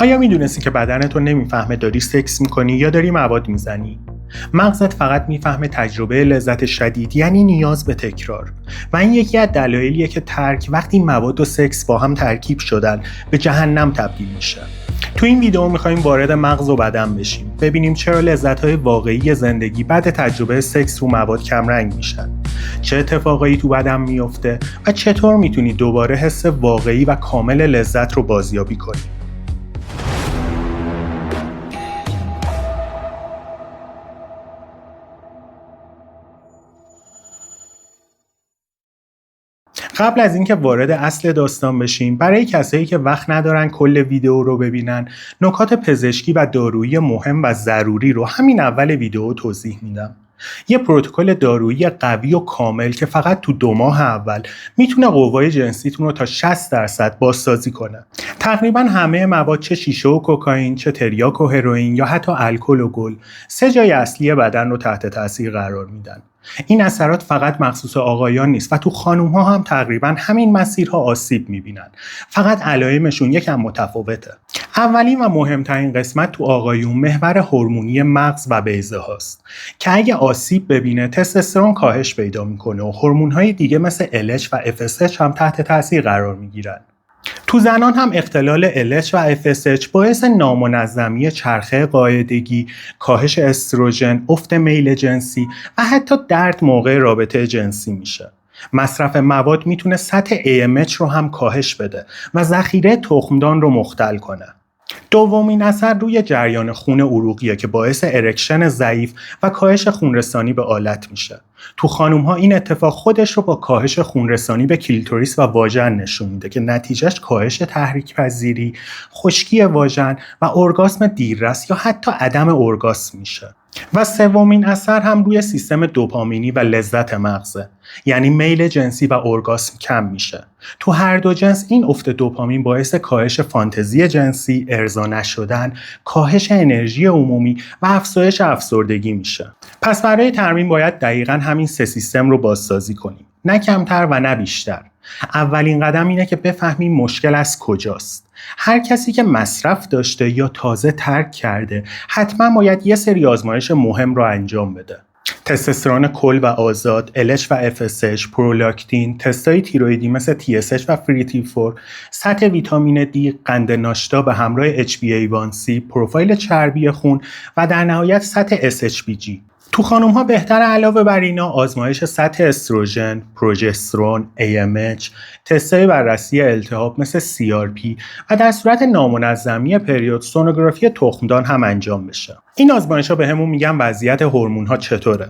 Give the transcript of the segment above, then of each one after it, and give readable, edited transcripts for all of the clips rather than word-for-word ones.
آیا میدونستی که بدن تو نمیفهمه داری سکس میکنی یا داری مواد میزنی؟ مغزت فقط میفهمه تجربه لذت شدید یعنی نیاز به تکرار و این یکی از دلایلیه که ترک وقتی مواد و سکس با هم ترکیب شدن به جهنم تبدیل میشه. تو این ویدیو میخوایم وارد مغز و بدن بشیم، ببینیم چرا لذت‌های واقعی زندگی بعد تجربه سکس و مواد کمرنگ میشن، چه اتفاقایی تو بدن میفته و چطور میتونی دوباره حس واقعی و کامل لذت رو بازیابی کنی. قبل از اینکه وارد اصل داستان بشیم، برای کسایی که وقت ندارن کل ویدیو رو ببینن، نکات پزشکی و دارویی مهم و ضروری رو همین اول ویدیو توضیح میدم. یه پروتکل دارویی قوی و کامل که فقط تو 2 ماه اول میتونه قوای جنسیتون رو تا 60% بازسازی کنه. تقریبا همه مواد، چه شیشه و کوکائین، چه تریاک و هروئین یا حتی الکل و گل، 3 جای اصلی بدن رو تحت تاثیر قرار میدن. این اثرات فقط مخصوص آقایان نیست و تو خانوم‌ها هم تقریبا همین مسیرها آسیب می‌بینن. فقط علائمشون یکم متفاوته. اولین و مهمترین قسمت تو آقایون محور هورمونی مغز و بیضه هاست که اگه آسیب ببینه تستوسترون کاهش پیدا میکنه و هورمون‌های دیگه مثل LH و FSH هم تحت تاثیر قرار میگیرن. تو زنان هم اختلال LH و FSH باعث نامنظمی چرخه قاعدگی، کاهش استروژن، افت میل جنسی و حتی درد موقع رابطه جنسی میشه. مصرف مواد میتونه سطح AMH رو هم کاهش بده و ذخیره تخمدان رو مختل کنه. دومین اثر روی جریان خون عروقیه که باعث ارکشن ضعیف و کاهش خونرسانی به آلت میشه. تو خانوم‌ها این اتفاق خودش رو با کاهش خونرسانی به کلیتوریس و واژن نشون میده که نتیجهش کاهش تحریک پذیری، خشکی واژن و ارگاسم دیررس یا حتی عدم ارگاسم میشه. و سومین اثر هم روی سیستم دوپامینی و لذت مغزه، یعنی میل جنسی و ارگاسم کم میشه. تو هر دو جنس این افت دوپامین باعث کاهش فانتزی جنسی، ارضا نشدن، کاهش انرژی عمومی و افزایش افسردگی میشه. پس برای ترمیم باید دقیقاً همین 3 سیستم رو بازسازی کنیم، نه کمتر و نه بیشتر. اولین قدم اینه که بفهمیم مشکل از کجاست. هر کسی که مصرف داشته یا تازه ترک کرده حتما باید یه سری آزمایش مهم رو انجام بده. تستوسترون کل و آزاد، LH و FSH، پرولاکتین، تستای تیرویدی مثل TSH و فریتی4، سطح ویتامین D، قند ناشتا به همراه HbA1c، پروفایل چربی خون و در نهایت سطح SHBG. تو خانم‌ها بهتر علاوه بر اینا آزمایش سطح استروژن، پروژسترون، AMH، تست‌های بررسی التهاب مثل CRP و در صورت نامنظمی پریود سونوگرافی تخمدان هم انجام بشه. این آزمایش‌ها بهمون میگن وضعیت هورمون‌ها چطوره.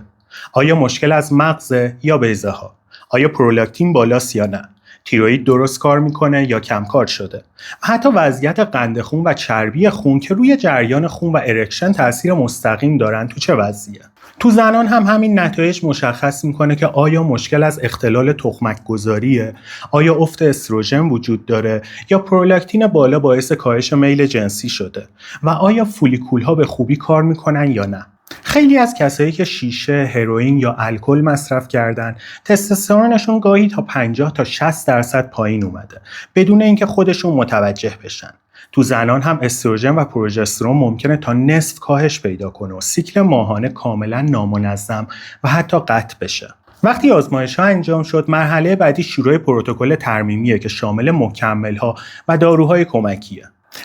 آیا مشکل از مغزه یا بیضه‌ها؟ آیا پرولاکتین بالاست یا نه؟ تیروئید درست کار میکنه یا کم کار شده؟ و حتی وضعیت قند خون و چربی خون که روی جریان خون و ارکشن تاثیر مستقیم دارن تو چه وضعیه؟ تو زنان هم همین نتایج مشخص میکنه که آیا مشکل از اختلال تخمک گذاریه، آیا افت استروژن وجود داره یا پرولاکتین بالا باعث کاهش میل جنسی شده و آیا فولیکول ها به خوبی کار میکنن یا نه. خیلی از کسایی که شیشه، هروئین یا الکل مصرف کردن، تستوسترونشون گاهی تا 50 تا 60% پایین اومده بدون اینکه خودشون متوجه بشن. تو زنان هم استروژن و پروژسترون ممکنه تا نصف کاهش پیدا کنه و سیکل ماهانه کاملا نامنظم و حتی قطع بشه. وقتی آزمایش‌ها انجام شد، مرحله بعدی شروع پروتکل ترمیمیه که شامل مکمل‌ها و داروهای کمکیه.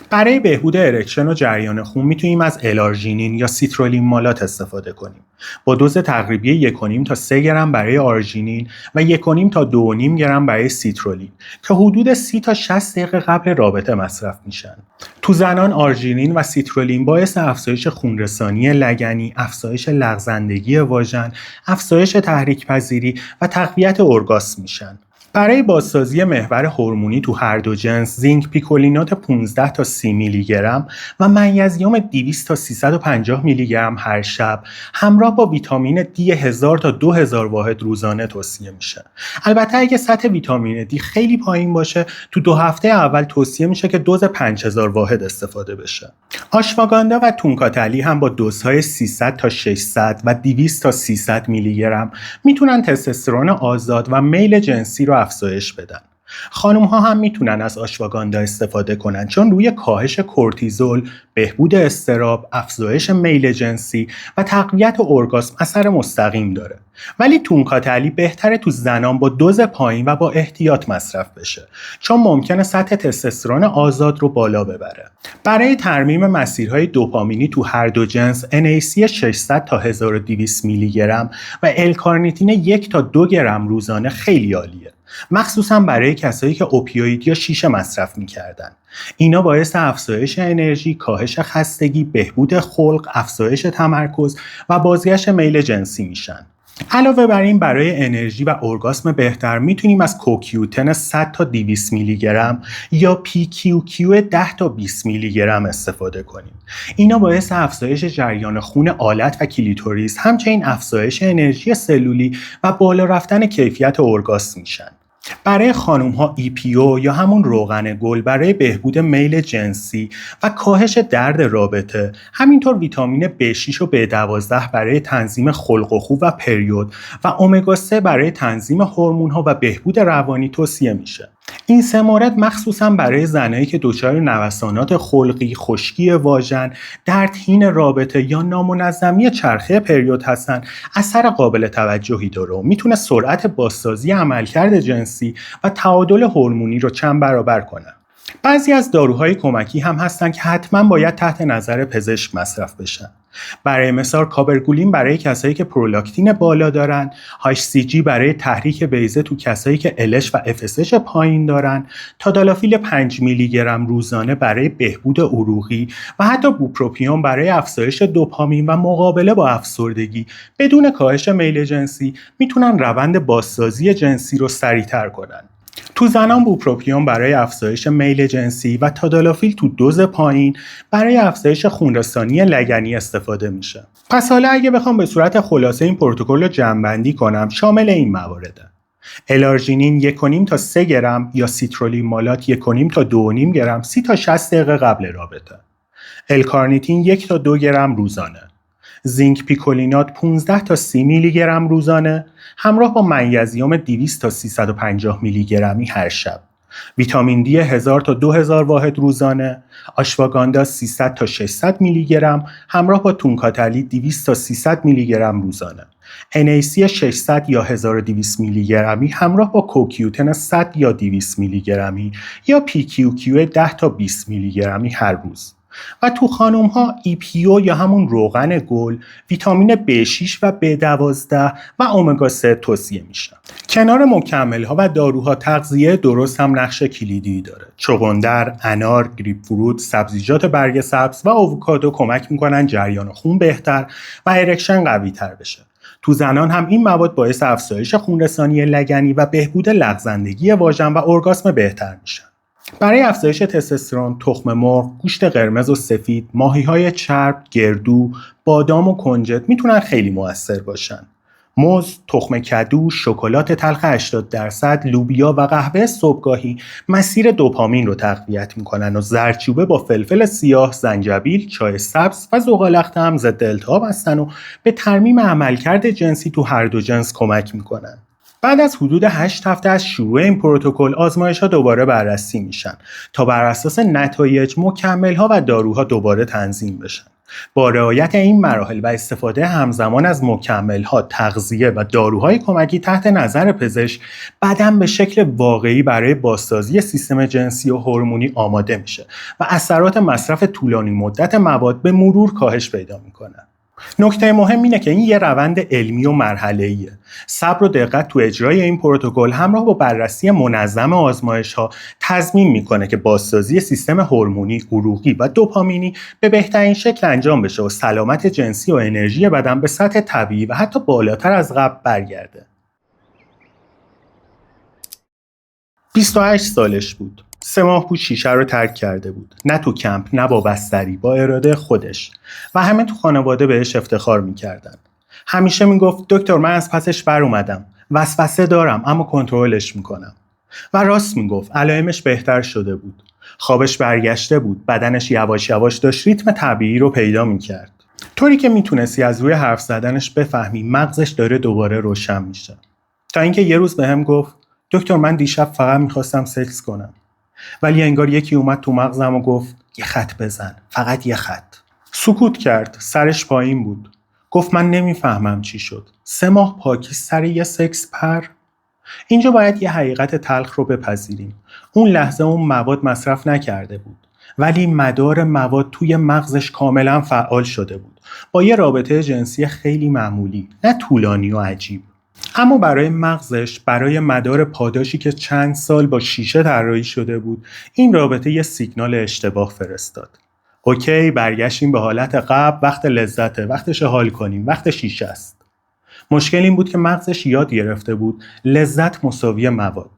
برای بهبود ارکشن و جریان خون میتونیم از الارژینین یا سیترولین مالات استفاده کنیم با دوز تقریبی 1.5 تا 3 گرم برای آرژینین و 1.5 تا 2.5 گرم برای سیترولین که حدود 30 تا 60 دقیقه قبل رابطه مصرف میشن. تو زنان آرژینین و سیترولین باعث افزایش خونرسانی لگنی، افزایش لغزندگی واژن، افزایش تحریک پذیری و تقویت ارگاسم میشن. برای بازسازی محور هورمونی تو هر دو جنس زینک پیکولینات 15 تا 30 میلی گرم و منیزیم 200 تا 350 میلی گرم هر شب همراه با ویتامین دی 1000 تا 2000 واحد روزانه توصیه میشه. البته اگه سطح ویتامین دی خیلی پایین باشه، تو 2 هفته اول توصیه میشه که دوز 5000 واحد استفاده بشه. آشواگاندا و تونکاتلی هم با دوزهای 300 تا 600 و 200 تا 300 میلی گرم میتونن تستوسترون آزاد و میل جنسی رو افزایش بدن. خانم‌ها هم میتونن از آشواگاندا استفاده کنن چون روی کاهش کورتیزول، بهبود اضطراب، افزایش میل جنسی و تقویت ارگاسم اثر مستقیم داره. ولی تونکاتلی بهتره تو زنان با دوز پایین و با احتیاط مصرف بشه چون ممکنه سطح تستوسترون آزاد رو بالا ببره. برای ترمیم مسیرهای دوپامینی تو هر دو جنس NAC 600 تا 1200 میلی گرم و L-کارنیتین 1 تا 2 گرم روزانه خیلی عالیه. مخصوصا برای کسایی که اوپیوید یا شیشه مصرف می‌کردن. اینا باعث افزایش انرژی، کاهش خستگی، بهبود خلق، افزایش تمرکز و بازگشت میل جنسی میشن. علاوه بر این برای انرژی و ارگاسم بهتر میتونیم از کوکیوتن 100 تا 200 میلی گرم یا PQQ 10 تا 20 میلی گرم استفاده کنیم. اینا باعث افزایش جریان خون آلت و کلیتوریس، همچنین افزایش انرژی سلولی و بالا رفتن کیفیت ارگاسم میشن. برای خانم‌ها EPO یا همون روغن گل برای بهبود میل جنسی و کاهش درد رابطه، همینطور ویتامین B6 و B12 برای تنظیم خلق و خو و پریود و امگا 3 برای تنظیم هورمون‌ها و بهبود روانی توصیه میشه. این سه مورد مخصوصا برای زنایی که دچار نوسانات خلقی، خشکی واژن، درد حین رابطه یا نامنظمی چرخه پریود هستن اثر قابل توجهی داره و میتونه سرعت بازسازی عملکرد جنسی و تعادل هورمونی رو چند برابر کنه. بعضی از داروهای کمکی هم هستن که حتما باید تحت نظر پزشک مصرف بشن. برای مثال کابرگولین برای کسایی که پرولاکتین بالا دارن، HCG برای تحریک بیضه تو کسایی که LH و FSH پایین دارن، تادالافیل 5 میلی گرم روزانه برای بهبود عروقی و حتی بوپروپیون برای افزایش دوپامین و مقابله با افسردگی بدون کاهش میل جنسی میتونن روند بازسازی جنسی رو سریعتر کنن. تو زنان بوپروپیون برای افزایش میل جنسی و تادالافیل تو دوز پایین برای افزایش خونرسانی لگنی استفاده میشه. پس حالا اگه بخوام به صورت خلاصه این پروتکل رو جمع‌بندی کنم شامل این موارده: الارژینین 1.5 تا 3 گرم یا سیترولین مالات 1.5 تا 2.5 گرم 30 تا 60 دقیقه قبل رابطه. الکارنیتین 1 تا 2 گرم روزانه. زینک پیکولینات 15 تا 30 میلی گرم روزانه همراه با منیزیم 200 تا 350 میلی گرمی هر شب. ویتامین دی 1000 تا 2000 واحد روزانه. آشواگاندا 300 تا 600 میلی گرم همراه با تونکاتلی 200 تا 300 میلی گرم روزانه. NAC 600 یا 1200 میلی گرمی همراه با کوکیوتن 100 یا 200 میلی گرمی یا PQQ 10 تا 20 میلی گرمی هر روز. و تو خانم ها EPO یا همون روغن گل، ویتامین B6 و B12 و امگا 3 توصیه میشن. کنار مکمل ها و داروها تغذیه درست هم نقش کلیدی داره. چغندر، انار، گریپ فروت، سبزیجات برگ سبز و آووکادو کمک میکنن جریان خون بهتر و ارکشن قوی تر بشه. تو زنان هم این مواد باعث افزایش خونرسانی لگنی و بهبود لغزندگی واژن و ارگاسم بهتر میشن. برای افزایش تستوسترون، تخم مرغ، گوشت قرمز و سفید، ماهی‌های چرب، گردو، بادام و کنجد میتونن خیلی مؤثر باشن. موز، تخم کدو، شکلات تلخ 80%، لوبیا و قهوه صبحگاهی مسیر دوپامین رو تقویت میکنن و زردچوبه با فلفل سیاه، زنجبیل، چای سبز و زغال‌اخته هم ضد التهاب هستن و به ترمیم عملکرد جنسی تو هر دو جنس کمک میکنن. بعد از حدود 8 هفته از شروع این پروتکل آزمایش‌ها دوباره بررسی میشن تا بر اساس نتایج مکمل‌ها و داروها دوباره تنظیم بشن. با رعایت این مراحل و استفاده همزمان از مکمل‌ها، تغذیه و داروهای کمکی تحت نظر پزشک، بدن به شکل واقعی برای بازسازی سیستم جنسی و هورمونی آماده میشه و اثرات مصرف طولانی مدت مواد به مرور کاهش پیدا میکنه. نکته مهم اینه که این یه روند علمی و مرحله‌ایه. صبر و دقت تو اجرای این پروتکل همراه با بررسی منظم آزمایش‌ها تضمین میکنه که بازسازی سیستم هورمونی، عروقی و دوپامینی به بهترین شکل انجام بشه و سلامت جنسی و انرژی بدن به سطح طبیعی و حتی بالاتر از قبل برگرده. 28 سالش بود. 3 ماه بود شیشه رو ترک کرده بود. نه تو کمپ، نه با بستری، با اراده خودش. و همه تو خانواده بهش افتخار میکردن. همیشه میگفت دکتر من از پسش بر اومدم. وسوسه دارم اما کنترلش میکنم. و راست میگفت، علائمش بهتر شده بود. خوابش برگشته بود. بدنش یواش یواش داشت ریتم طبیعی رو پیدا میکرد. طوری که میتونستی از روی حرف زدنش بفهمی مغزش داره دوباره روشن میشه. تا اینکه یه روز بهم گفت دکتر من دیشب فقط میخواستم سکس کنم. ولی انگار یکی اومد تو مغزم و گفت یه خط بزن، فقط یه خط. سکوت کرد، سرش پایین بود. گفت من نمیفهمم چی شد. 3 ماه پاکی سر یه سکس پر؟ اینجا باید یه حقیقت تلخ رو بپذیریم. اون لحظه اون مواد مصرف نکرده بود. ولی مدار مواد توی مغزش کاملا فعال شده بود. با یه رابطه جنسی خیلی معمولی، نه طولانی و عجیب. اما برای مغزش، برای مدار پاداشی که چند سال با شیشه طراحی شده بود، این رابطه یه سیگنال اشتباه فرستاد. اوکی، برگشتیم به حالت قبل، وقت لذته، وقتش حال کنیم، وقت شیشه است. مشکل این بود که مغزش یاد گرفته بود لذت مساوی مواد.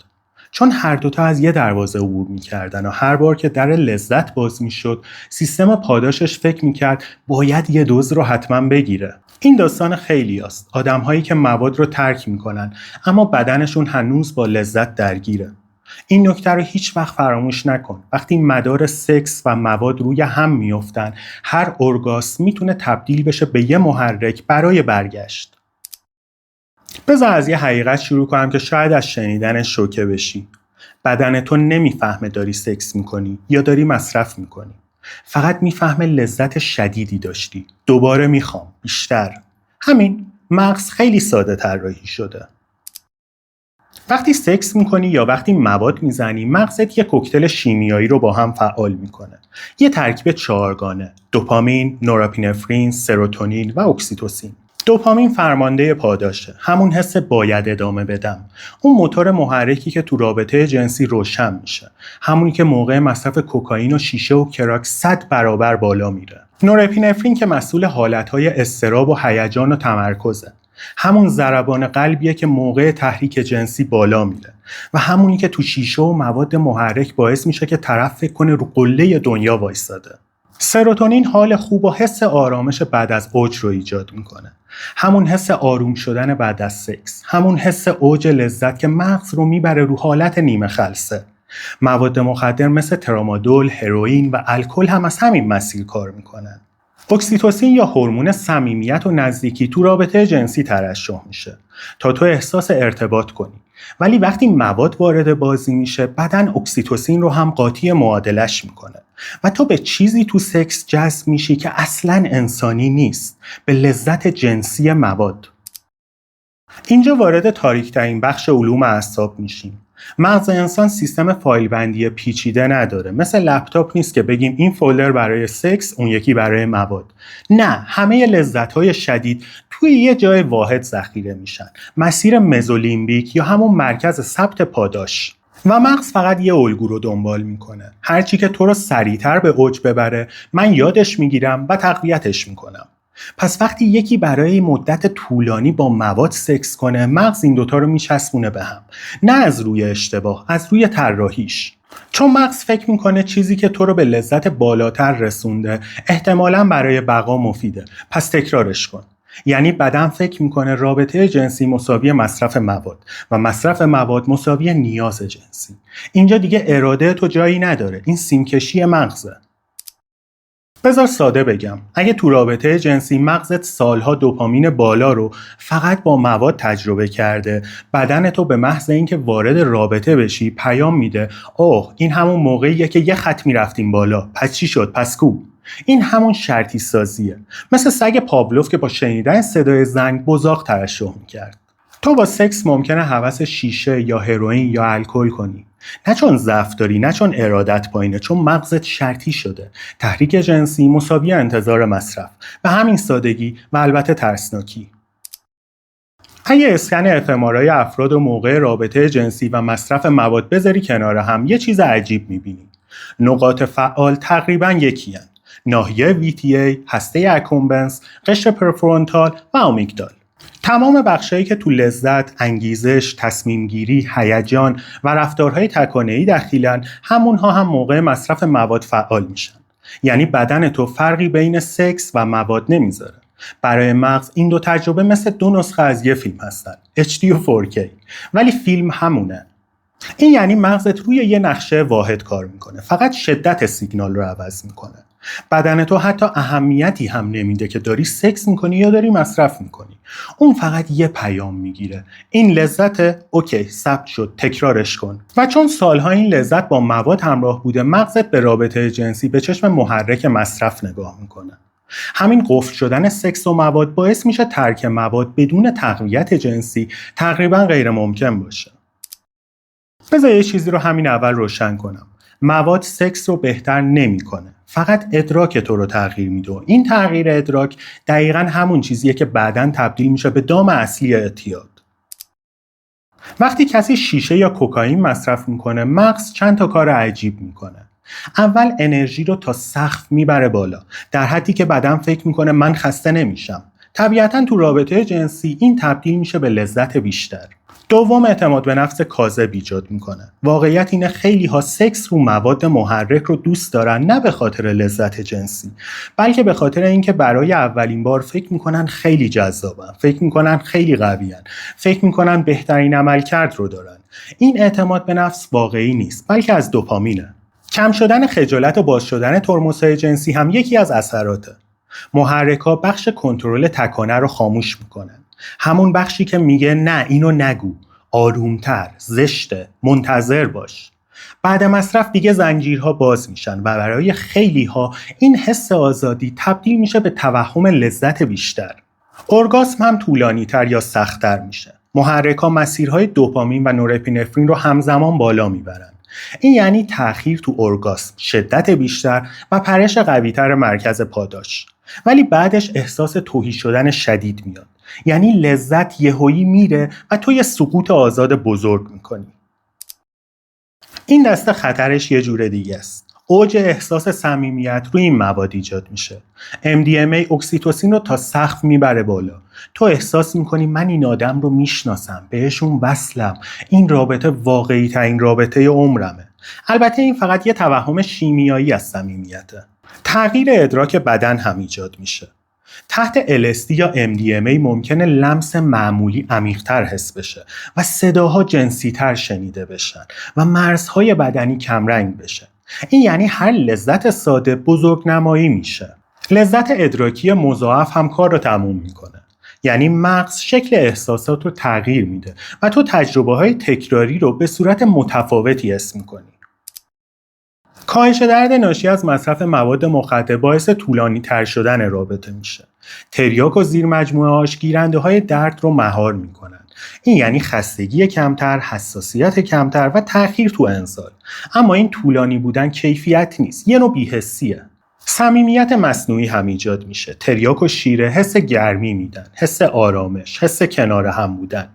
چون هر دوتا از یه دروازه عبور می‌کردن و هر بار که در لذت باز می‌شد، سیستم پاداشش فکر می‌کرد باید یه دوز رو حتما بگیره. این داستان خیلی است. آدم‌هایی که مواد رو ترک می‌کنن اما بدنشون هنوز با لذت درگیره. این نکته رو هیچ وقت فراموش نکن. وقتی مدار سکس و مواد روی هم میافتن، هر ارگاسم میتونه تبدیل بشه به یه محرک برای برگشت. بذار از یه حقیقت شروع کنم که شاید از شنیدنش شوکه بشی. بدن تو نمیفهمه داری سکس میکنی یا داری مصرف میکنی. فقط میفهمه لذت شدیدی داشتی. دوباره میخوام، بیشتر. همین. مغز خیلی ساده طراحی شده. وقتی سکس میکنی یا وقتی مواد میزنی، مغزت یه کوکتل شیمیایی رو با هم فعال میکنه. یه ترکیب 4گانه: دوپامین، نوراپینفرین، سروتونین و اکسیتوسین. دوپامین فرمانده پاداشه، همون حس باید ادامه بدم. اون موتور محرکی که تو رابطه جنسی روشن میشه، همونی که موقع مصرف کوکائین و شیشه و کراک 100 برابر بالا میره. نوراپینفرین که مسئول حالتهای اضطراب و هیجان و تمرکزه، همون ضربان قلبیه که موقع تحریک جنسی بالا میره و همونی که تو شیشه و مواد محرک باعث میشه که طرف فکر کنه رو قله دنیا وایساده. سروتونین حال خوب و حس آرامش بعد از اوج رو ایجاد میکنه. همون حس آروم شدن بعد از سکس، همون حس اوج لذت که مغز رو میبره رو حالت نیمه خلسه. مواد مخدر مثل ترامادول، هروئین و الکل هم از همین مسیر کار میکنن. اکسیتوسین یا هورمون صمیمیت و نزدیکی تو رابطه جنسی ترشح میشه تا تو احساس ارتباط کنی. ولی وقتی مواد وارد بازی میشه، بدن اکسیتوسین رو هم قاطی معادلش میکنه و تو به چیزی تو سکس جذب میشی که اصلاً انسانی نیست، به لذت جنسی مواد. اینجا وارد تاریک‌ترین بخش علوم اعصاب میشیم. مغز انسان سیستم فایل بندی پیچیده نداره. مثل لپتاپ نیست که بگیم این فولدر برای سکس، اون یکی برای مواد. نه، همه لذت‌های شدید توی یه جای واحد ذخیره میشن. مسیر مزولیمبیک یا همون مرکز ثبت پاداش. و مغز فقط یه الگو رو دنبال میکنه. هرچی که تو رو سریعتر به اوج ببره، من یادش میگیرم و تقویتش میکنم. پس وقتی یکی برای مدت طولانی با مواد سکس کنه، مغز این دوتا رو میچسبونه به هم. نه از روی اشتباه، از روی طراحیش. چون مغز فکر میکنه چیزی که تو رو به لذت بالاتر رسونده احتمالاً برای بقا مفیده، پس تکرارش کن. یعنی بدن فکر میکنه رابطه جنسی مساوی مصرف مواد و مصرف مواد مساوی نیاز جنسی. اینجا دیگه اراده تو جایی نداره، این سیمکشی مغزه. بذار ساده بگم، اگه تو رابطه جنسی مغزت سالها دوپامین بالا رو فقط با مواد تجربه کرده، بدن تو به محض اینکه وارد رابطه بشی پیام میده اوه این همون موقعیه که یه خط میرفتیم بالا، پس چی شد؟ پس کو؟ این همون شرطی سازیه. مثل سگ پاولوف که با شنیدن صدای زنگ بزاق ترشح میکرد. تو با سکس ممکنه هوس شیشه یا هروئین یا الکل کنی. نه چون ضعف داری، نه چون ارادت پایینه، چون مغزت شرطی شده. تحریک جنسی مساوی انتظار مصرف. به همین سادگی و البته ترسناکی. اگه اسکن FMRI افراد و موقع رابطه جنسی و مصرف مواد بذاری کنار هم، یه چیز عجیب میبینی. نقاط فعال تقریباً یکی هن. ناحیه VTA، هسته اکومبنس، قشر پرفرونتال و آمیگدال. تمام بخشایی که تو لذت، انگیزش، تصمیم گیری، هیجان و رفتارهای تکانه‌ای دخیلن، همونها هم موقع مصرف مواد فعال میشن. یعنی بدن تو فرقی بین سکس و مواد نمیذاره. برای مغز این دو تجربه مثل 2 نسخه از یه فیلم هستن، HD و 4K، ولی فیلم همونه. این یعنی مغزت روی یه نقشه واحد کار میکنه، فقط شدت سیگنال رو عوض میکنه. بدن تو حتی اهمیتی هم نمیده که داری سکس میکنی یا داری مصرف میکنی. اون فقط یه پیام میگیره: این لذت، اوکی، ثبت شد، تکرارش کن. و چون سالها این لذت با مواد همراه بوده، مغزت به رابطه جنسی به چشم محرک مصرف نگاه میکنه. همین قفل شدن سکس و مواد باعث میشه ترک مواد بدون تقویت جنسی تقریبا غیر ممکن باشه. بذار یه چیزی رو همین اول روشن کنم. مواد سکس رو بهتر نمیکنه، فقط ادراک تو رو تغییر میده. این تغییر ادراک دقیقاً همون چیزیه که بعداً تبدیل میشه به دام اصلی اعتیاد. وقتی کسی شیشه یا کوکائین مصرف میکنه، مغز چند تا کار عجیب میکنه. اول انرژی رو تا سقف میبره بالا، در حدی که بدن فکر میکنه من خسته نمیشم. طبیعتاً تو رابطه جنسی این تبدیل میشه به لذت بیشتر. دوم، اعتماد به نفس کاذب ایجاد میکنه. واقعیت اینه خیلی ها سکس رو مواد محرک رو دوست دارن، نه به خاطر لذت جنسی، بلکه به خاطر اینکه برای اولین بار فکر میکنن خیلی جذابن، فکر میکنن خیلی قویان، فکر میکنن بهترین عملکرد رو دارن. این اعتماد به نفس واقعی نیست، بلکه از دوپامینه. کم شدن خجالت و باز شدن ترمزهای جنسی هم یکی از اثراته. محرک‌ها بخش کنترل تکانه رو خاموش میکنن. همون بخشی که میگه نه اینو نگو، آرومتر، زشته، منتظر باش. بعد مصرف دیگه زنجیرها باز میشن و برای خیلی ها این حس آزادی تبدیل میشه به توهم لذت بیشتر. ارگاسم هم طولانی تر یا سخت‌تر میشه. محرک‌ها مسیرهای دوپامین و نورپینفرین رو همزمان بالا میبرن. این یعنی تأخیر تو ارگاسم، شدت بیشتر و پرش قوی‌تر مرکز پاداش. ولی بعدش احساس تهی شدن شدید میاد. یعنی لذت یهویی میره و تو یه سقوط آزاد بزرگ میکنی. این دسته خطرش یه جور دیگه است. اوج احساس صمیمیت روی این مواد ایجاد میشه. MDMA اکسیتوسین رو تا سقف میبره بالا. تو احساس میکنی من این آدم رو میشناسم، بهشون وصلم، این رابطه واقعی ترین رابطه عمرمه. البته این فقط یه توهم شیمیایی از صمیمیته. تغییر ادراک بدن هم ایجاد میشه. تحت LSD یا MDMA ممکنه لمس معمولی عمیق‌تر حس بشه و صداها جنسی‌تر شنیده بشن و مرزهای بدنی کمرنگ بشه. این یعنی هر لذت ساده بزرگ نمایی میشه. لذت ادراکی مضاعف هم کار رو تموم میکنه. یعنی مغز شکل احساسات رو تغییر میده و تو تجربه‌های تکراری رو به صورت متفاوتی حس میکنی. کاهش درد ناشی از مصرف مواد مخدر باعث طولانی تر شدن رابطه میشه. تریاک و زیر مجموعه هاش گیرنده های درد رو مهار میکنن. این یعنی خستگی کمتر، حساسیت کمتر و تأخیر تو انزال. اما این طولانی بودن کیفیت نیست، یه نوع بی‌حسیه. صمیمیت مصنوعی هم ایجاد میشه. تریاک و شیره حس گرمی میدن، حس آرامش، حس کنار هم بودن.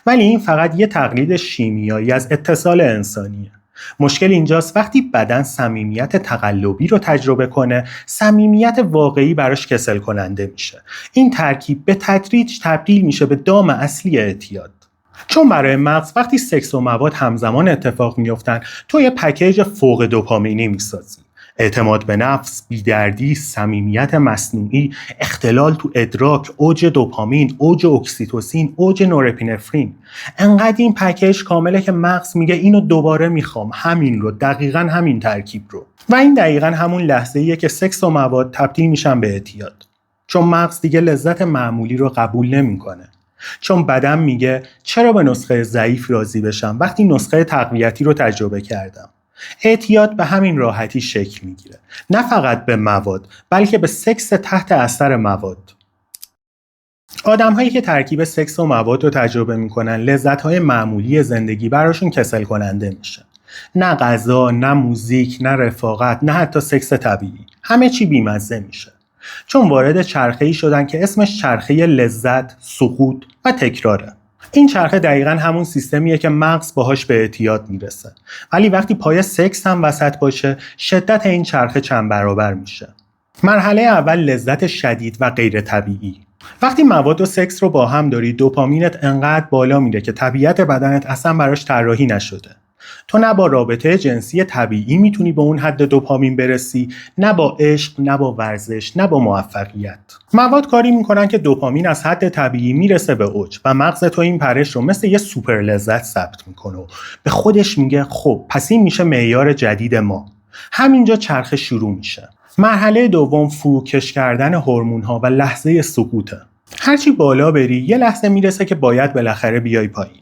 ولی این فقط یه تقلید شیمیایی از اتصال انسانیه. مشکل اینجاست وقتی بدن صمیمیت تقلبی رو تجربه کنه، صمیمیت واقعی براش کسل کننده میشه. این ترکیب به تدریج تبدیل میشه به دام اصلی اعتیاد. چون برای مغز وقتی سکس و مواد همزمان اتفاق میفتن، تو یه پکیج فوق دوپامینی میسازی. اعتماد به نفس، بیدردی، صمیمیت مصنوعی، اختلال تو ادراک، اوج دوپامین، اوج اکسیتوسین، اوج نورپینفرین. انقدر این پکیج کامله که مغز میگه اینو دوباره میخوام، همین رو، دقیقاً همین ترکیب رو. و این دقیقاً همون لحظه‌ایه که سکس و مواد تبدیل میشن به اعتیاد. چون مغز دیگه لذت معمولی رو قبول نمیکنه. چون بدن میگه چرا به نسخه ضعیف راضی بشم وقتی نسخه تقویتی رو تجربه کردم. اعتیاد به همین راحتی شکل میگیره، نه فقط به مواد بلکه به سکس تحت اثر مواد. آدم‌هایی که ترکیب سکس و مواد رو تجربه میکنن لذت‌های معمولی زندگی براشون کسل کننده میشه. نه غذا، نه موزیک، نه رفاقت، نه حتی سکس طبیعی. همه چی بیمزه میشه. چون وارد چرخه‌ای شدن که اسمش چرخه لذت، سقوط و تکراره. این چرخه دقیقاً همون سیستمیه که مغز باهاش به اعتیاد میرسه. ولی وقتی پای سکس هم وسط باشه، شدت این چرخه چند برابر میشه. مرحله اول لذت شدید و غیر طبیعی. وقتی مواد و سکس رو با هم داری، دوپامینت انقدر بالا میره که طبیعت بدنت اصلا براش طراحی نشده. تو نه با رابطه جنسی طبیعی میتونی به اون حد دوپامین برسی، نه با عشق، نه با ورزش، نه با موفقیت. مواد کاری میکنن که دوپامین از حد طبیعی میرسه به اوج و مغز تو این پرش رو مثل یه سوپر لذت ثبت میکنه و به خودش میگه خب پس این میشه معیار جدید ما. همینجا چرخه شروع میشه. مرحله دوم فروکش کردن هورمون‌ها و لحظه سکوته. هرچی بالا بری یه لحظه میرسه که باید بالاخره بیای پایین.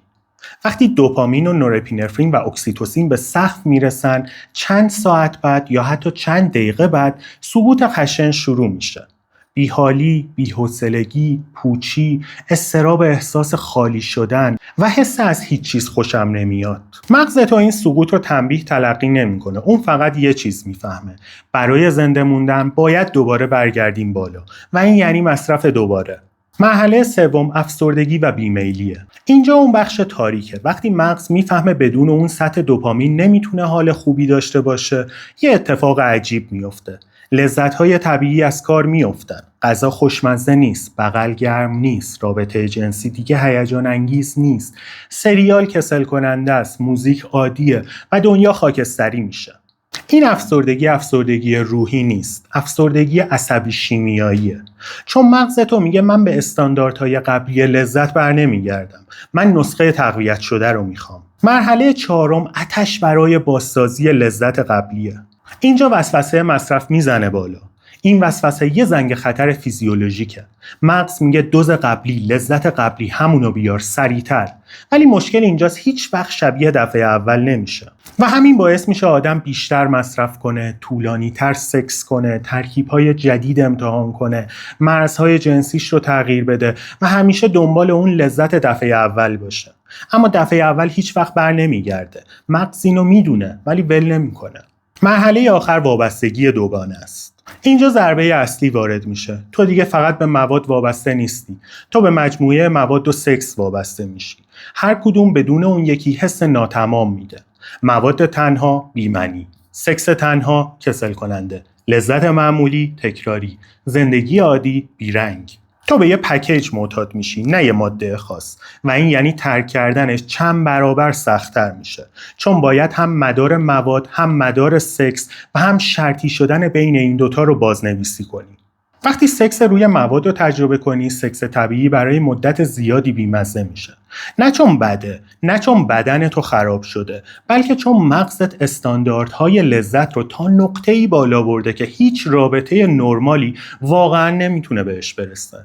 وقتی دوپامین و نورپینفرین و اکسیتوسین به سقف میرسن، چند ساعت بعد یا حتی چند دقیقه بعد سقوط خشن شروع میشه. بیحالی، بی‌حوصلگی، پوچی، اضطراب، احساس خالی شدن و حس از هیچ چیز خوشم نمیاد. مغز تو این سقوط رو تنبیه تلقی نمیکنه. اون فقط یه چیز میفهمه. برای زنده موندن باید دوباره برگردیم بالا و این یعنی مصرف دوباره. مرحله سوم افسردگی و بیمیلیه. اینجا اون بخش تاریکه. وقتی مغز میفهمه بدون اون سطح دوپامین نمیتونه حال خوبی داشته باشه، یه اتفاق عجیب میفته. لذت‌های طبیعی از کار میافتن. غذا خوشمزه نیست، بغل گرم نیست، رابطه جنسی دیگه هیجان انگیز نیست، سریال کسل کننده است، موزیک عادیه و دنیا خاکستری میشه. این افسردگی روحی نیست، افسردگی عصبی شیمیاییه. چون مغز تو میگه من به استانداردهای قبلی لذت بر نمیگردم، من نسخه تقویت شده رو میخوام. مرحله چهارم آتش برای بازسازی لذت قبلیه. اینجا وسوسه مصرف میزنه بالا. این وسوسه یه زنگ خطر فیزیولوژیکه. مغز میگه دوز قبلی، لذت قبلی، همونو بیار سریعتر. ولی مشکل اینجاست هیچ وقت شبیه دفعه اول نمیشه. و همین باعث میشه آدم بیشتر مصرف کنه، طولانی‌تر سکس کنه، ترکیب‌های جدید امتحان کنه، مرزهای جنسیش رو تغییر بده و همیشه دنبال اون لذت دفعه اول باشه. اما دفعه اول هیچ وقت بر نمیگرده. مغز اینو میدونه ولی ول نمیکنه. مرحله آخر وابستگی دوگانه است. اینجا ضربه اصلی وارد میشه. تو دیگه فقط به مواد وابسته نیستی. تو به مجموعه مواد و سکس وابسته میشی. هر کدوم بدون اون یکی حس ناتمام میده. مواد تنها بی‌معنی، سکس تنها کسل کننده، لذت معمولی تکراری، زندگی عادی بیرنگ. تو به یه پکیج معتاد میشی، نه یه ماده خاص، و این یعنی ترک کردنش چند برابر سخت‌تر میشه، چون باید هم مدار مواد، هم مدار سکس و هم شرطی شدن بین این دوتا رو بازنویسی کنی. وقتی سکس روی مواد رو تجربه کنی، سکس طبیعی برای مدت زیادی بیمزه میشه. نه چون بده، نه چون بدن تو خراب شده، بلکه چون مغزت استانداردهای لذت رو تا نقطه‌ای بالا برده که هیچ رابطه نرمالی واقعا نمیتونه بهش برسه.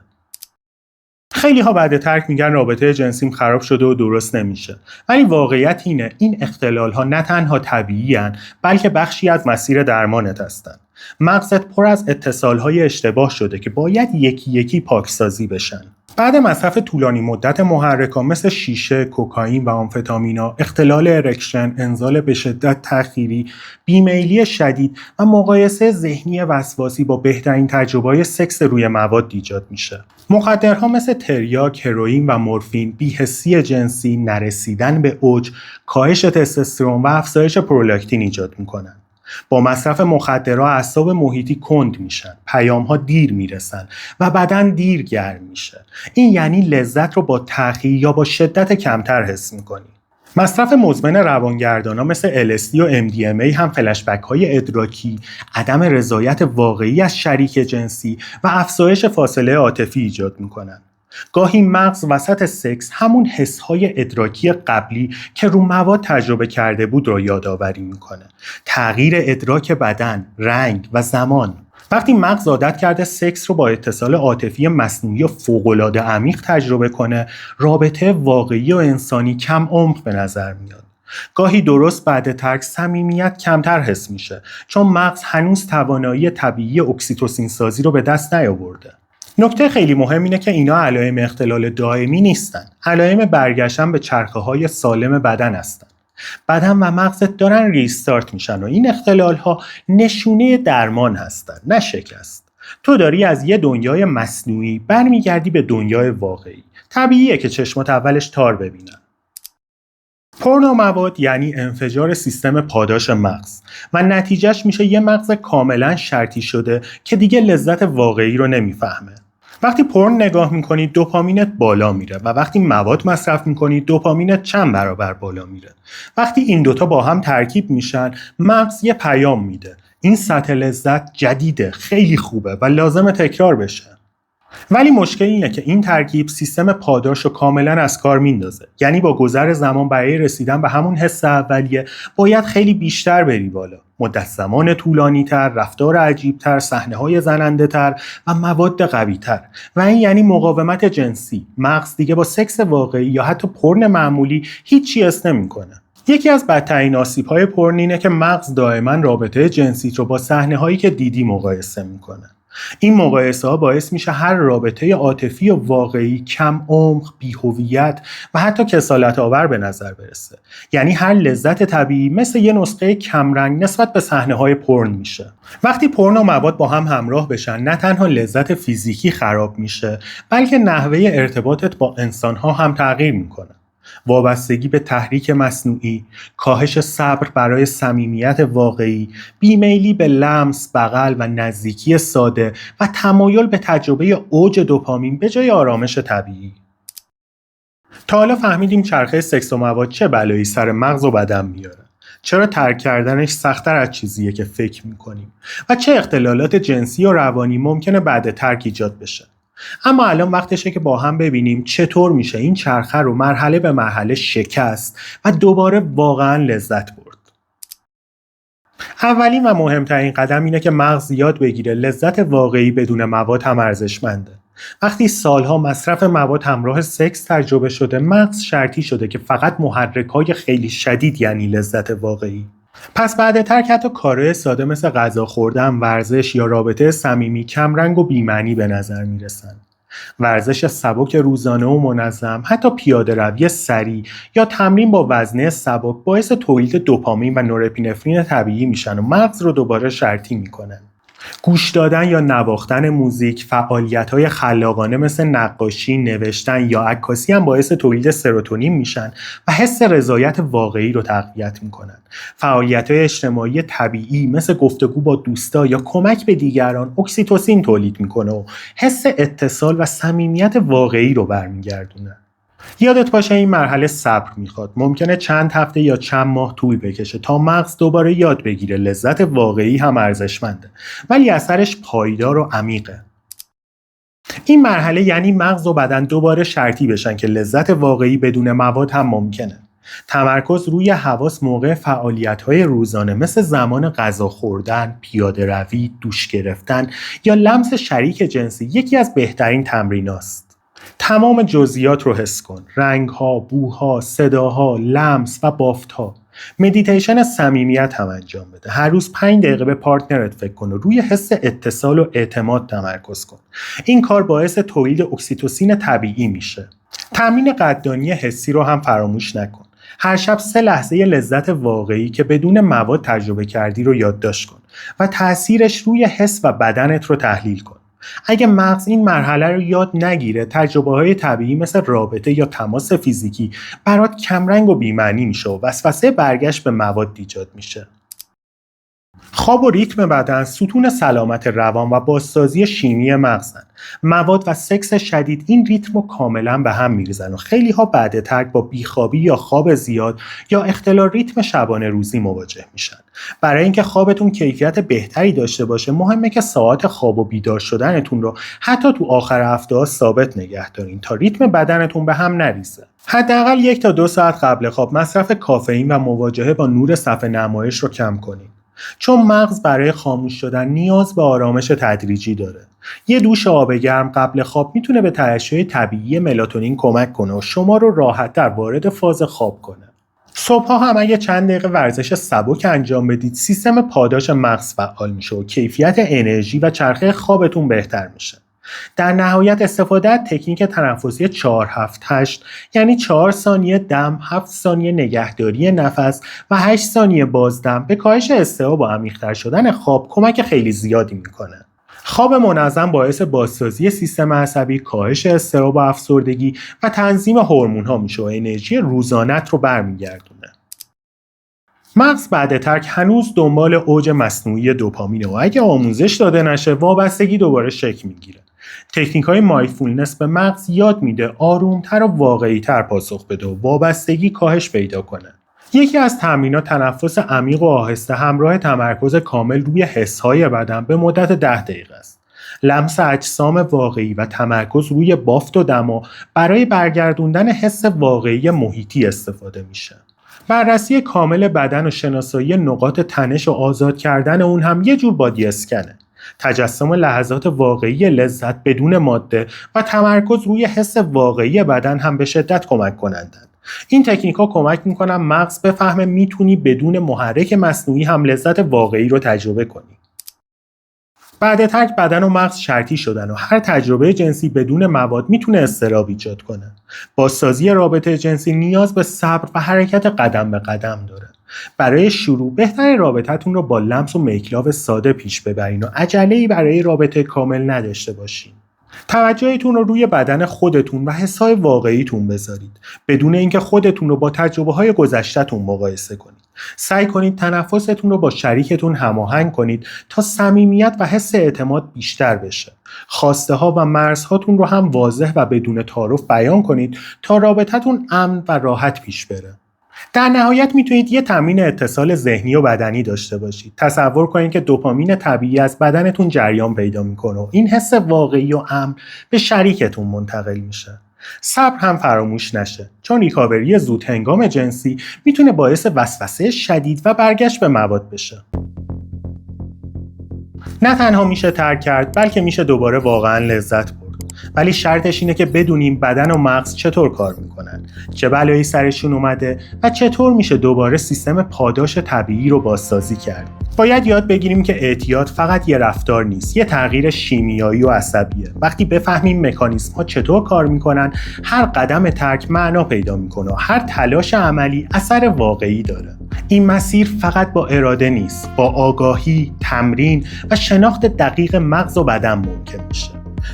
خیلی ها بعد ترک میگن رابطه جنسیم خراب شده و درست نمیشه، ولی واقعیت اینه این اختلال ها نه تنها طبیعی هن، بلکه بخشی از مسیر درمانت هستن. مغزت پر از اتصال های اشتباه شده که باید یکی یکی پاکسازی بشن. بعد مصرف طولانی مدت محرک‌ها مثل شیشه، کوکائین و آمفتامینا، اختلال ارکشن، انزال به شدت تأخیری، بیمیلی شدید و مقایسه ذهنی وسواسی با بهترین تجربه‌های سکس روی مواد ایجاد میشه. مخدرها مثل تریاک، هروئین و مورفین، بی‌حسی جنسی، نرسیدن به اوج، کاهش تستوسترون و افزایش پرولاکتین ایجاد میکنن. با مصرف مخدرها اعصاب محیطی کند میشن، پیام‌ها دیر میرسن و بدن دیر گرم میشه. این یعنی لذت رو با تأخیر یا با شدت کمتر حس میکنی. مصرف مزمن روانگردانا مثل LSD و MDMA هم فلشبک‌های ادراکی، عدم رضایت واقعی از شریک جنسی و افزایش فاصله عاطفی ایجاد میکنن. گاهی مغز وسط سکس همون حس‌های ادراکی قبلی که رو مواد تجربه کرده بود رو یادآوری میکنه. تغییر ادراک بدن، رنگ و زمان. وقتی مغز عادت کرده سکس رو با اتصال عاطفی مصنوعی و فوق‌العاده عمیق تجربه کنه، رابطه واقعی و انسانی کم عمق به نظر میاد. گاهی درست بعد ترک صمیمیت کمتر حس میشه، چون مغز هنوز توانایی طبیعی اکسیتوسین سازی رو به دست نیاورده. نکته خیلی مهم اینه که اینا علائم اختلال دائمی نیستن. علائم برگشتن به چرخه‌های سالم بدن هستن. بدن و مغزت دارن ریستارت میشن و این اختلال‌ها نشونه درمان هستن، نه شکست. تو داری از یه دنیای مصنوعی برمیگردی به دنیای واقعی. طبیعیه که چشمات اولش تار ببینن. پورنو مواد یعنی انفجار سیستم پاداش مغز و نتیجهش میشه یه مغز کاملا شرطی شده که دیگه لذت واقعی رو نمیفهمه. وقتی پورن نگاه میکنی دوپامینت بالا میره و وقتی مواد مصرف میکنی دوپامینت چند برابر بالا میره. وقتی این دوتا با هم ترکیب میشن مغز یه پیام میده. این سطح لذت جدیده، خیلی خوبه و لازم تکرار بشه. ولی مشکل اینه که این ترکیب سیستم پاداش رو کاملا از کار میندازه. یعنی با گذر زمان برای رسیدن به همون حس اولیه باید خیلی بیشتر بری بالا. مدت زمان طولانی‌تر، رفتار عجیب‌تر، صحنه‌های زننده‌تر و مواد قوی‌تر. و این یعنی مقاومت جنسی. مغز دیگه با سکس واقعی یا حتی پورن معمولی هیچی حس نمی‌کنه. یکی از بدترین آسیب‌های پورن اینه که مغز دائما رابطه جنسیت رو با صحنه‌هایی که دیدی مقایسه می‌کنه. این مقایسه‌ها باعث میشه هر رابطه عاطفی و واقعی کم عمق، بی‌هویت و حتی کسالت‌آور به نظر برسه. یعنی هر لذت طبیعی مثل یه نسخه کمرنگ نسبت به صحنه‌های پورن میشه. وقتی پورن و مواد با هم همراه بشن، نه تنها لذت فیزیکی خراب میشه، بلکه نحوه ارتباطت با انسان‌ها هم تغییر میکنه. وابستگی به تحریک مصنوعی، کاهش صبر برای صمیمیت واقعی، بیمیلی به لمس، بغل و نزدیکی ساده و تمایل به تجربه اوج دوپامین به جای آرامش طبیعی. تا حالا فهمیدیم چرخه سکس و مواد چه بلایی سر مغز و بدن میاره. چرا ترک کردنش سخت‌تر از چیزیه که فکر میکنیم و چه اختلالات جنسی و روانی ممکنه بعد ترک ایجاد بشه. اما الان وقتشه که با هم ببینیم چطور میشه این چرخه رو مرحله به مرحله شکست و دوباره واقعا لذت برد. اولین و مهمترین قدم اینه که مغز یاد بگیره لذت واقعی بدون مواد هم ارزشمنده. وقتی سالها مصرف مواد همراه سکس تجربه شده، مغز شرطی شده که فقط محرک‌های خیلی شدید یعنی لذت واقعی. پس بعد ترک حتی کارهای ساده مثل غذا خوردن، ورزش یا رابطه صمیمی کمرنگ و بی‌معنی به نظر میرسن. ورزش سبک روزانه و منظم، حتی پیاده روی سریع یا تمرین با وزنه سبک باعث تولید دوپامین و نورپینفرین طبیعی میشن و مغز رو دوباره شرطی میکنن. گوش دادن یا نواختن موزیک، فعالیت‌های خلاقانه مثل نقاشی، نوشتن یا عکاسی هم باعث تولید سروتونین میشن و حس رضایت واقعی رو تقویت میکنن. فعالیت‌های اجتماعی طبیعی مثل گفتگو با دوستا یا کمک به دیگران اکسیتوسین تولید میکنه و حس اتصال و صمیمیت واقعی رو برمیگردونه. یادت باشه این مرحله صبر میخواد. ممکنه چند هفته یا چند ماه طول بکشه تا مغز دوباره یاد بگیره لذت واقعی هم ارزشمنده، ولی اثرش پایدار و عمیقه. این مرحله یعنی مغز و بدن دوباره شرطی بشن که لذت واقعی بدون مواد هم ممکنه. تمرکز روی حواس موقع فعالیت‌های روزانه مثل زمان غذا خوردن، پیاده روی، دوش گرفتن یا لمس شریک جنسی یکی از بهترین تمریناست. تمام جزئیات رو حس کن. رنگ‌ها، بوها، صداها، لمس و بافت‌ها. مدیتیشن صمیمیت هم انجام بده. هر روز 5 دقیقه به پارتنرت فکر کن و روی حس اتصال و اعتماد تمرکز کن. این کار باعث تولید اکسیتوسین طبیعی میشه. تمرین قدردانی حسی رو هم فراموش نکن. هر شب 3 لحظه لذت واقعی که بدون مواد تجربه کردی رو یادداشت کن و تأثیرش روی حس و بدنت رو تحلیل کن. اگه مغز این مرحله رو یاد نگیره، تجربه‌های طبیعی مثل رابطه یا تماس فیزیکی برات کمرنگ و بی‌معنی میشه و وسوسه برگشت به مواد ایجاد میشه. خواب و ریتم بدن ستون سلامت روان و بازسازی شیمی مغزن. مواد و سکس شدید این ریتم رو کاملا به هم میریزن و خیلی ها بعد ترک با بیخوابی یا خواب زیاد یا اختلال ریتم شبانه روزی مواجه میشن. برای اینکه خوابتون کیفیت بهتری داشته باشه، مهمه که ساعت خواب و بیدار شدنتون رو حتی تو آخر هفته ثابت نگه دارین تا ریتم بدنتون به هم نریزه. حداقل 1 تا 2 ساعت قبل خواب مصرف کافئین و مواجهه با نور صفحه نمایش رو کم کنین. چون مغز برای خاموش شدن نیاز به آرامش تدریجی داره. یه دوش آب گرم قبل خواب میتونه به ترشح طبیعی ملاتونین کمک کنه و شما رو راحت‌تر وارد فاز خواب کنه. صبح‌ها هم اگه چند دقیقه ورزش سبک انجام بدید، سیستم پاداش مغز فعال میشه و کیفیت انرژی و چرخه خوابتون بهتر میشه. در نهایت استفاده از تکنیک تنفسی 4-7-8 یعنی 4 ثانیه دم، 7 ثانیه نگهداری نفس و 8 ثانیه بازدم به کاهش اضطراب و عمیق‌تر شدن خواب کمک خیلی زیادی میکنه. خواب منظم باعث بازسازی سیستم عصبی، کاهش اضطراب و افسردگی و تنظیم هورمون‌ها میشه و انرژی روزانت رو برمیگردونه. مغز بعد ترک هنوز دنبال اوج مصنوعی دوپامینه و اگه آموزش داده نشه، وابستگی دوباره شکل میگیره. تکنیک‌های مایندفولنس به مغز یاد میده آرومتر و واقعی‌تر پاسخ بده و وابستگی کاهش پیدا کنه. یکی از تمرینات تنفس عمیق و آهسته همراه تمرکز کامل روی حس‌های بدن به مدت 10 دقیقه است. لمس اجسام واقعی و تمرکز روی بافت و دما برای برگردوندن حس واقعی محیطی استفاده میشه. بررسی کامل بدن و شناسایی نقاط تنش و آزاد کردن اون هم یه جور بادی اسکنه. تجسم لحظات واقعی لذت بدون ماده و تمرکز روی حس واقعی بدن هم به شدت کمک کنندن. این تکنیک‌ها کمک می‌کنن مغز بفهمه میتونی بدون محرک مصنوعی هم لذت واقعی رو تجربه کنی. بعد ترک بدن و مغز شرطی شدن و هر تجربه جنسی بدون مواد میتونه اضطراب ایجاد کنه. بازسازی رابطه جنسی نیاز به صبر و حرکت قدم به قدم داره. برای شروع بهتره رابطتون رو با لمس و میکلاو ساده پیش ببرین و عجله‌ای برای رابطه کامل نداشته باشین. توجهتون رو روی بدن خودتون و حسای واقعیتون بذارید بدون اینکه خودتون رو با تجربه‌های گذشته‌تون مقایسه کنید. سعی کنید تنفستون رو با شریکتون هماهنگ کنید تا صمیمیت و حس اعتماد بیشتر بشه. خواسته ها و مرزهاتون رو هم واضح و بدون تعارف بیان کنید تا رابطتون امن و راحت پیش بره. در نهایت میتونید یه تمرین اتصال ذهنی و بدنی داشته باشید. تصور کنید که دوپامین طبیعی از بدنتون جریان پیدا میکنه و این حس واقعی و امن به شریکتون منتقل میشه. صبر هم فراموش نشه، چون ریکاوری زود هنگام جنسی میتونه باعث وسوسه شدید و برگشت به مواد بشه. نه تنها میشه ترک کرد، بلکه میشه دوباره واقعا لذت برد. ولی شرطش اینه که بدونیم بدن و مغز چطور کار میکنن، چه بلایی سرشون اومده و چطور میشه دوباره سیستم پاداش طبیعی رو بازسازی کرد. باید یاد بگیریم که اعتیاد فقط یه رفتار نیست، یه تغییر شیمیایی و عصبیه. وقتی بفهمیم مکانیزم ها چطور کار میکنن، هر قدم ترک معنا پیدا میکنه و هر تلاش عملی اثر واقعی داره. این مسیر فقط با اراده نیست، با آگاهی، تمرین و شناخت دقیق مغز و بدن ممکن میشه.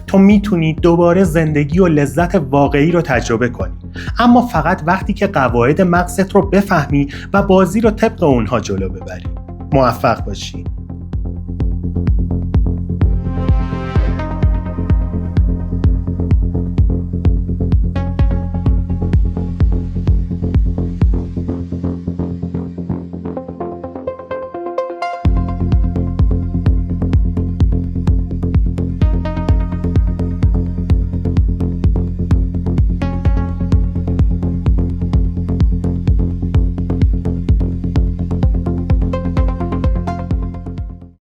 تو میتونی دوباره زندگی و لذت واقعی رو تجربه کنی، اما فقط وقتی که قواعد مغزت رو بفهمی و بازی رو طبق اونها جلو ببری. موفق باشی.